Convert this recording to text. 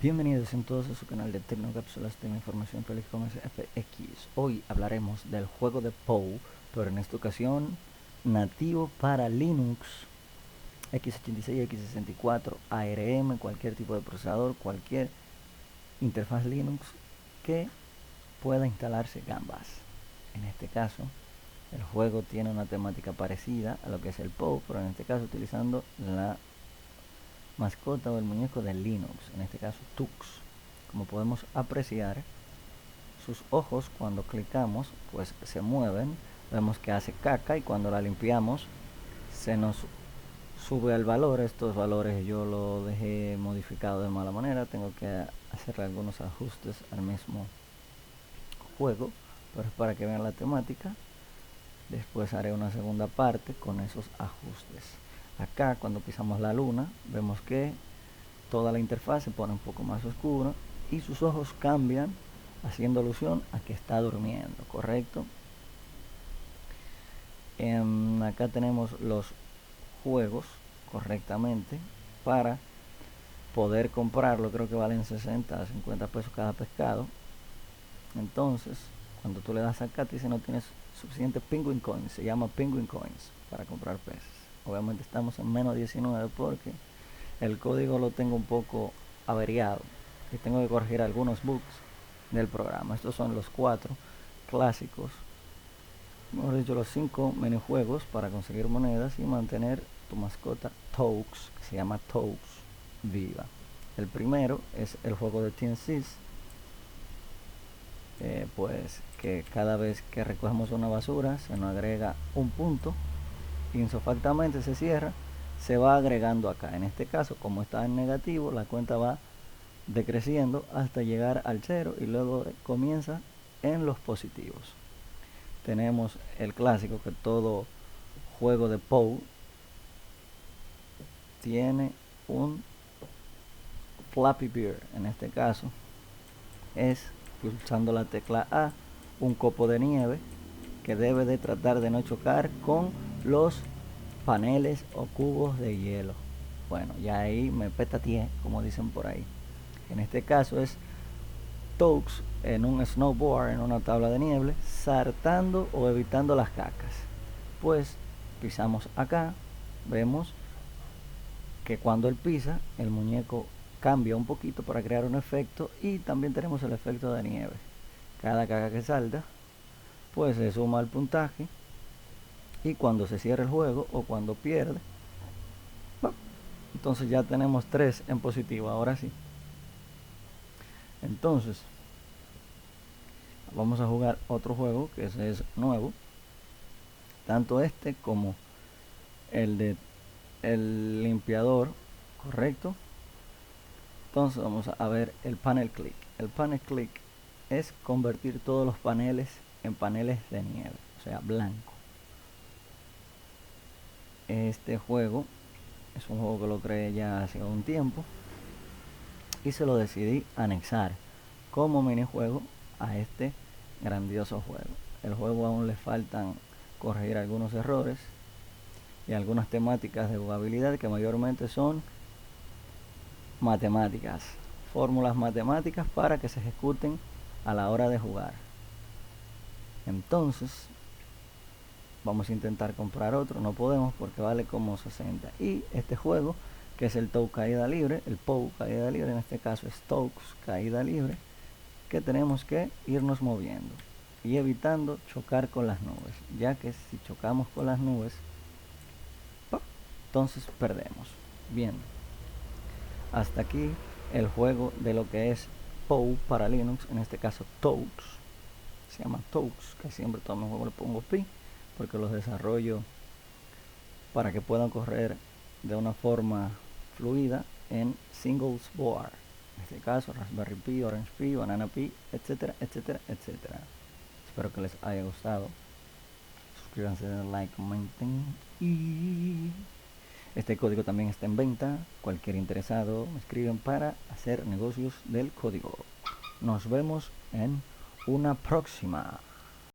Bienvenidos en todos a su canal de Tecnocápsulas de información feliz con FX. Hoy hablaremos del juego de Pou, pero en esta ocasión nativo para Linux, x86, x64, ARM, cualquier tipo de procesador, cualquier interfaz Linux que pueda instalarse Gambas. En este caso, el juego tiene una temática parecida a lo que es el Pou, pero en este caso utilizando la mascota o el muñeco de Linux, en este caso Tux. Como podemos apreciar, sus ojos cuando clicamos pues se mueven, vemos que hace caca y cuando la limpiamos se nos sube el valor. Estos valores yo lo dejé modificado de mala manera, tengo que hacerle algunos ajustes al mismo juego, pero es para que vean la temática. Después haré una segunda parte con esos ajustes. Acá cuando pisamos la luna vemos que toda la interfaz se pone un poco más oscura y sus ojos cambian, haciendo alusión a que está durmiendo, ¿correcto? Acá tenemos los juegos correctamente para poder comprarlo. Creo que valen 60 a 50 pesos cada pescado. Entonces cuando tú le das acá te dice no tienes suficiente Penguin Coins, se llama Penguin Coins para comprar peces. Obviamente estamos en menos 19 porque el código lo tengo un poco averiado y tengo que corregir algunos bugs del programa. Estos son los 4 clásicos, mejor dicho los 5 minijuegos para conseguir monedas y mantener tu mascota Tux, que se llama Tux, viva. El primero es el juego de TNCs, pues que cada vez que recogemos una basura se nos agrega un punto, insofactamente se cierra, se va agregando acá. En este caso, como está en negativo, la cuenta va decreciendo hasta llegar al 0 y luego comienza en los positivos. Tenemos el clásico que todo juego de Pou tiene un Flappy Bird. En este caso es, pulsando la tecla A, un copo de nieve que debe de tratar de no chocar con los paneles o cubos de hielo. Bueno, ya ahí me petateé, como dicen por ahí. En este caso es Tux en un snowboard, en una tabla de nieve, saltando o evitando las cacas. Pues pisamos acá, vemos que cuando él pisa, el muñeco cambia un poquito para crear un efecto, y también tenemos el efecto de nieve. Cada caca que salta pues se suma al puntaje, y cuando se cierra el juego o cuando pierde, entonces ya tenemos 3 en positivo. Ahora sí, entonces vamos a jugar otro juego que ese es nuevo, tanto este como el de el limpiador, correcto. Entonces vamos a ver el panel click. El panel click es convertir todos los paneles en paneles de nieve, o sea, blanco. Este juego es un juego que lo creé ya hace un tiempo y se lo decidí anexar como minijuego a este grandioso juego. El juego aún le faltan corregir algunos errores y algunas temáticas de jugabilidad que mayormente son matemáticas, fórmulas matemáticas para que se ejecuten a la hora de jugar. Entonces vamos a intentar comprar otro, no podemos porque vale como 60. Y este juego, que es el Pou caída libre, el Pou caída libre, en este caso es Tux caída libre, que tenemos que irnos moviendo y evitando chocar con las nubes, ya que si chocamos con las nubes, entonces perdemos. Bien, hasta aquí el juego de lo que es Pou para Linux, en este caso Tux, se llama Tux, que siempre todo mi juego le pongo pi porque los desarrollo para que puedan correr de una forma fluida en singles board, en este caso Raspberry Pi, Orange Pi, Banana Pi, etcétera, etcétera, etcétera. Espero que les haya gustado. Suscríbanse, denle like, comenten, y este código también está en venta. Cualquier interesado me escriben para hacer negocios del código. Nos vemos en una próxima.